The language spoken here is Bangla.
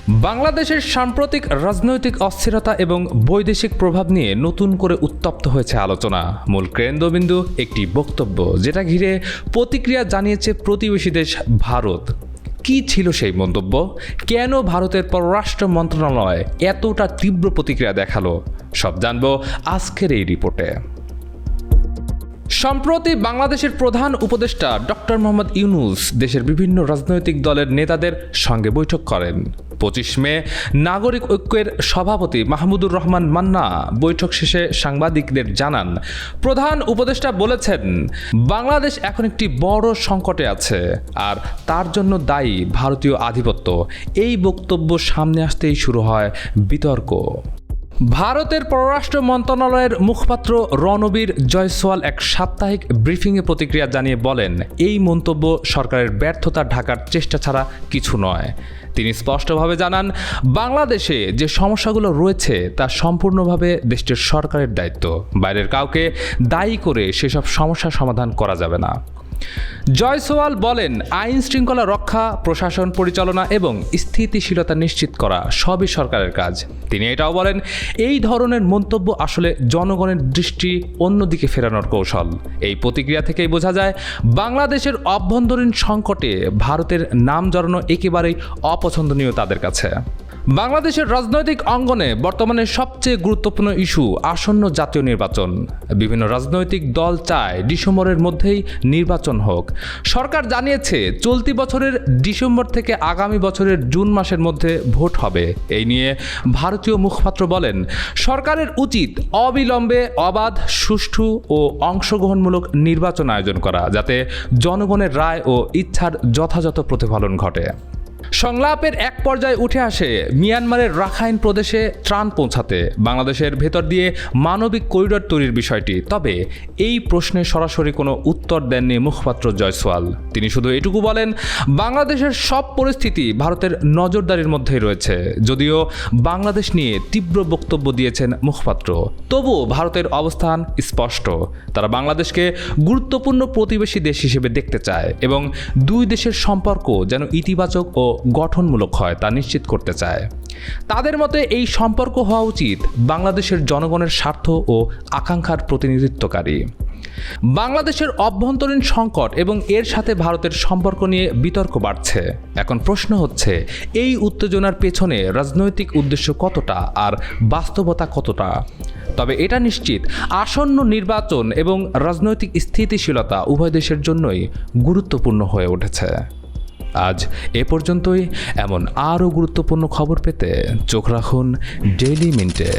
বাংলাদেশের সাম্প্রতিক রাজনৈতিক অস্থিরতা এবং বৈদেশিক প্রভাব নিয়ে নতুন করে উত্তপ্ত হয়েছে আলোচনা। মূল কেন্দ্রবিন্দু একটি বক্তব্য যেটা ঘিরে প্রতিক্রিয়া জানিয়েছে প্রতিবেশী দেশ ভারত। কি ছিল সেই মন্তব্য? কেন ভারতের পররাষ্ট্র মন্ত্রণালয় এতটা তীব্র প্রতিক্রিয়া দেখালো? সব জানবো আজকের এই রিপোর্টে। সম্প্রতি বাংলাদেশের প্রধান উপদেষ্টা ডক্টর মোহাম্মদ ইউনূস দেশের বিভিন্ন রাজনৈতিক দলের নেতাদের সঙ্গে বৈঠক করেন। 25 মে নাগরিক ঐক্যের সভাপতি মাহমুদুর রহমান মান্না বৈঠক শেষে সাংবাদিকদের জানান, প্রধান উপদেষ্টা বলেছেন, বাংলাদেশ এখন একটি বড় সংকটে আছে আর তার জন্য দায়ী ভারতীয় আধিপত্য। এই বক্তব্য সামনে আসতেই শুরু হয় বিতর্ক। ভারতের পররাষ্ট্র মন্ত্রণালয়ের মুখপাত্র রণবীর জয়সওয়াল এক সাপ্তাহিক ব্রিফিংয়ে প্রতিক্রিয়া জানিয়ে বলেন, এই মন্তব্য সরকারের ব্যর্থতা ঢাকার চেষ্টা ছাড়া কিছু নয়। তিনি স্পষ্টভাবে জানান, বাংলাদেশে যে সমস্যাগুলো রয়েছে তা সম্পূর্ণভাবে দেশটির সরকারের দায়িত্ব। বাইরের কাউকে দায়ী করে সেসব সমস্যার সমাধান করা যাবে না। জয়সওয়াল বলেন, আইন শৃঙ্খলা রক্ষা, প্রশাসন পরিচালনা এবং স্থিতিশীলতা নিশ্চিত করা সবই সরকারের কাজ। তিনি এটাও বলেন, এই ধরনের মন্তব্য আসলে জনগণের দৃষ্টি অন্যদিকে ফেরানোর কৌশল। এই প্রতিক্রিয়া থেকেই বোঝা যায় বাংলাদেশের অভ্যন্তরীণ সংকটে ভারতের নাম জড়ানো একেবারেই অপছন্দনীয় তাদের কাছে। বাংলাদেশের রাজনৈতিক অঙ্গনে বর্তমানে সবচেয়ে গুরুত্বপূর্ণ ইস্যু আসন্ন জাতীয় নির্বাচন। বিভিন্ন রাজনৈতিক দল চায় ডিসেম্বরের মধ্যেই নির্বাচন হোক। সরকার জানিয়েছে চলতি বছরের ডিসেম্বর থেকে আগামী বছরের জুন মাসের মধ্যে ভোট হবে। এই নিয়ে ভারতীয় মুখপাত্র বলেন, সরকারের উচিত অবিলম্বে অবাধ, সুষ্ঠু ও অংশগ্রহণমূলক নির্বাচন আয়োজন করা, যাতে জনগণের রায় ও ইচ্ছার যথাযথ প্রতিফলন ঘটে। সংলাপের এক পর্যায়ে উঠে আসে মিয়ানমারের রাখাইন প্রদেশে ত্রাণ পৌঁছাতে বাংলাদেশের ভেতর দিয়ে মানবিক করিডর তৈরির বিষয়টি। তবে এই প্রশ্নে সরাসরি কোনো উত্তর দেননি মুখপাত্র জয়সওয়াল। তিনি শুধু এটুকু বলেন, বাংলাদেশের সব পরিস্থিতি ভারতের নজরদারির মধ্যেই রয়েছে। যদিও বাংলাদেশ নিয়ে তীব্র বক্তব্য দিয়েছেন মুখপাত্র, তবুও ভারতের অবস্থান স্পষ্ট। তারা বাংলাদেশকে গুরুত্বপূর্ণ প্রতিবেশী দেশ হিসেবে দেখতে চায় এবং দুই দেশের সম্পর্ক যেন ইতিবাচক ও গঠনমূলক হয় তা নিশ্চিত করতে চায়। তাদের মতে এই সম্পর্ক হওয়া উচিত বাংলাদেশের জনগণের স্বার্থ ও আকাঙ্ক্ষার প্রতিনিধিত্বকারী। বাংলাদেশের অভ্যন্তরীণ সংকট এবং এর সাথে ভারতের সম্পর্ক নিয়ে বিতর্ক বাড়ছে। এখন প্রশ্ন হচ্ছে, এই উত্তেজনার পেছনে রাজনৈতিক উদ্দেশ্য কতটা আর বাস্তবতা কতটা? তবে এটা নিশ্চিত, আসন্ন নির্বাচন এবং রাজনৈতিক স্থিতিশীলতা উভয় দেশের জন্যই গুরুত্বপূর্ণ হয়ে উঠেছে। আজ এ পর্যন্তই। এমন আরও গুরুত্বপূর্ণ খবর পেতে চোখ রাখুন ডেইলি মিন্টে।